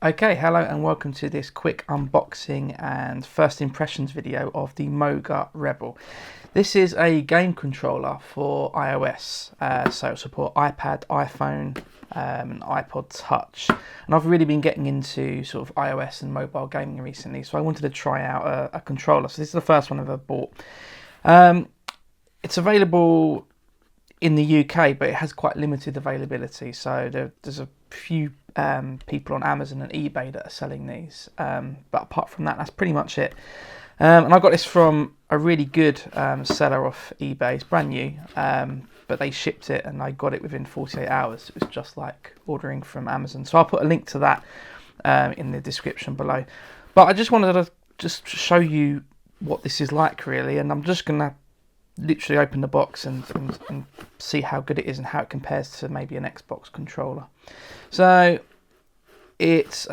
Okay, hello and welcome to this quick unboxing and first impressions video of the Moga Rebel. This is a game controller for iOS, so it'll support iPad, iPhone and iPod Touch. And I've really been getting into sort of iOS and mobile gaming recently, so I wanted to try out a controller. So this is the first one I've ever bought. It's available in the UK, but it has quite limited availability. So there's a few people on Amazon and eBay that are selling these, but apart from that, that's pretty much it. And I got this from a really good seller off eBay. It's brand new, but they shipped it and I got it within 48 hours. It was just like ordering from Amazon. So I'll put a link to that in the description below. But I just wanted to just show you what this is like, really, and I'm just gonna literally open the box and see how good it is and how it compares to maybe an Xbox controller. So it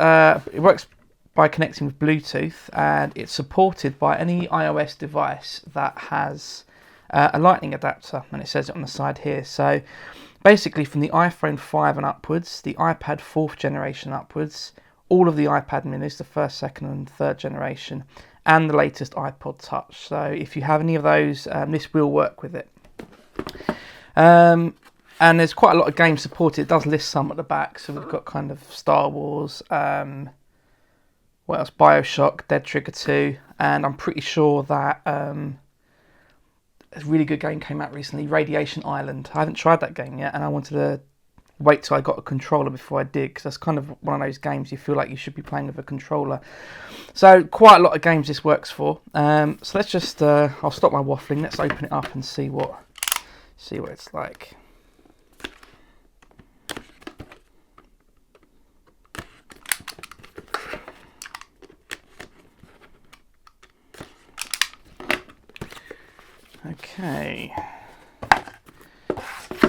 works by connecting with Bluetooth, and it's supported by any iOS device that has a lightning adapter, and it says it on the side here. So basically from the iPhone 5 and upwards, the iPad 4th generation upwards, all of the iPad minis, the 1st, 2nd and 3rd generation, and the latest iPod Touch. So if you have any of those, this will work with it. And there's quite a lot of games supported. It does list some at the back. So we've got kind of Star Wars, what else? BioShock, Dead Trigger 2, and I'm pretty sure that a really good game came out recently, Radiation Island. I haven't tried that game yet, and I wanted to wait till I got a controller before I did, because that's kind of one of those games you feel like you should be playing with a controller. So quite a lot of games this works for. So let's just I'll stop my waffling. Let's open it up and see what it's like. Okay,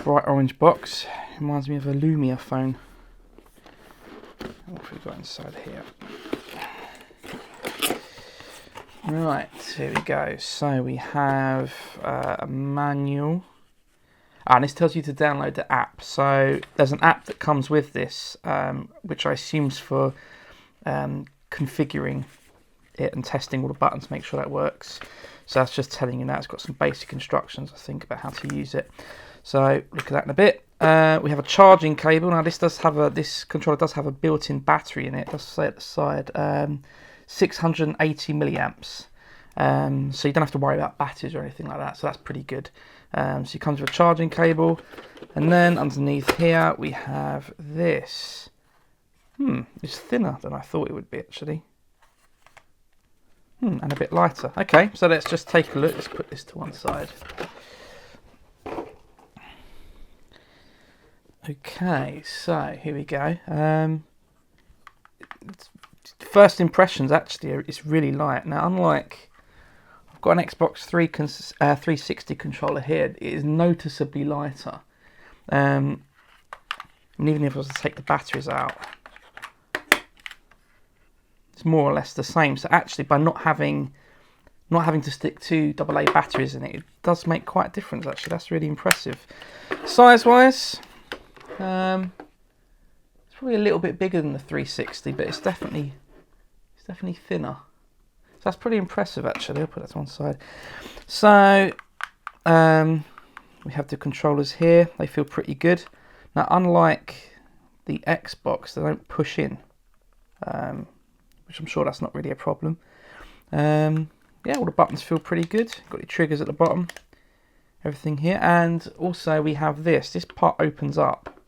bright orange box, reminds me of a Lumia phone. What have we got inside here? Right, here we go. So we have a manual, and this tells you to download the app. So there's an app that comes with this, which I assume is for configuring it and testing all the buttons, make sure that works. So that's just telling you that it's got some basic instructions, I think, about how to use it. So look at that in a bit. We have a charging cable. Now this controller does have a built-in battery in it. It does say at the side 680 milliamps. So you don't have to worry about batteries or anything like that. So that's pretty good. So it comes with a charging cable, and then underneath here we have this. It's thinner than I thought it would be, actually. And a bit lighter. Okay, so let's just take a look. Let's put this to one side. Okay, so here we go. First impressions, actually, it's really light. Now, unlike, I've got an Xbox 360 controller here, it is noticeably lighter. And even if I was to take the batteries out, it's more or less the same. So actually, by not having to stick two AA batteries in it, it does make quite a difference. Actually, that's really impressive. Size-wise, it's probably a little bit bigger than the 360, but it's definitely thinner. So that's pretty impressive, actually. I'll put that to one side. So we have the controllers here. They feel pretty good. Now, unlike the Xbox, they don't push in, which I'm sure that's not really a problem. Yeah, all the buttons feel pretty good. Got your triggers at the bottom, everything here, and also we have this part opens up,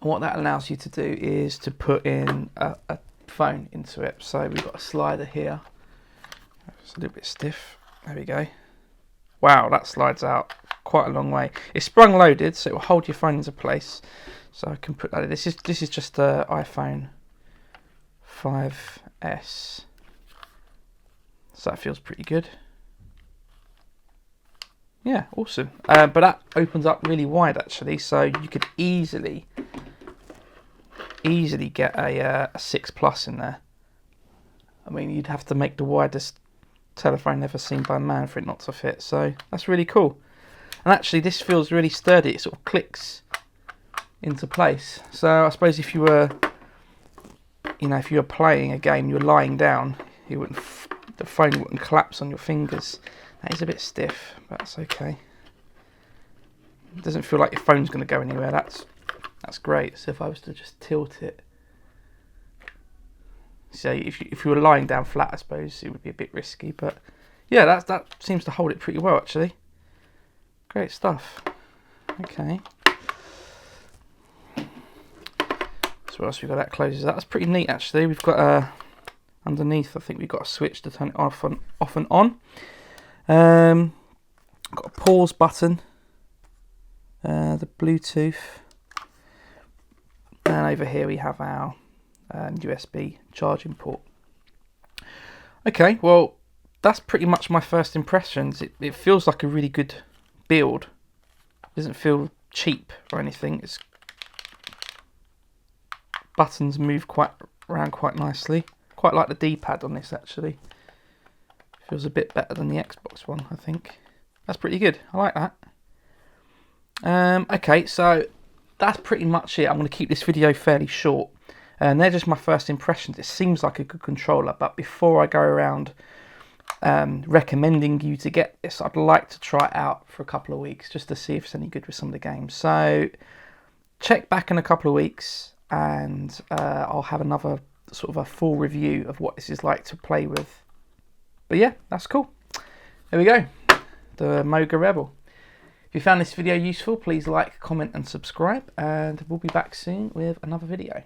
and what that allows you to do is to put in a phone into it. So we've got a slider here. It's a little bit stiff. There we go. Wow, that slides out quite a long way. It's sprung loaded, so it will hold your phone into place. So I can put that in. This is just a iPhone 5S, so that feels pretty good. Yeah, awesome. But that opens up really wide, actually, so you could easily get a 6 Plus in there. I mean, you'd have to make the widest telephone ever seen by man for it not to fit, so that's really cool. And actually, this feels really sturdy. It sort of clicks into place. So I suppose if you were you know, if you were playing a game, you were lying down, the phone wouldn't collapse on your fingers. That is a bit stiff, but that's okay. It doesn't feel like your phone's going to go anywhere. That's great. So if I was to just tilt it, so if you were lying down flat, I suppose it would be a bit risky, but yeah, that seems to hold it pretty well actually. Great stuff. Okay. So what else we got? That closes that. That's pretty neat actually. We've got underneath, I think we've got a switch to turn it off and on. Got a pause button, the Bluetooth, and over here we have our USB charging port. Okay, well that's pretty much my first impressions. It feels like a really good build. It doesn't feel cheap or anything. It's buttons move around quite nicely. Quite like the D-pad on this actually. Feels a bit better than the Xbox one, I think. That's pretty good. I like that. Okay, so that's pretty much it. I'm going to keep this video fairly short. And they're just my first impressions. It seems like a good controller, but before I go around recommending you to get this, I'd like to try it out for a couple of weeks just to see if it's any good with some of the games. So check back in a couple of weeks and I'll have another sort of a full review of what this is like to play with. But yeah, that's cool. There we go, the Moga Rebel. If you found this video useful, please like, comment and subscribe, and we'll be back soon with another video.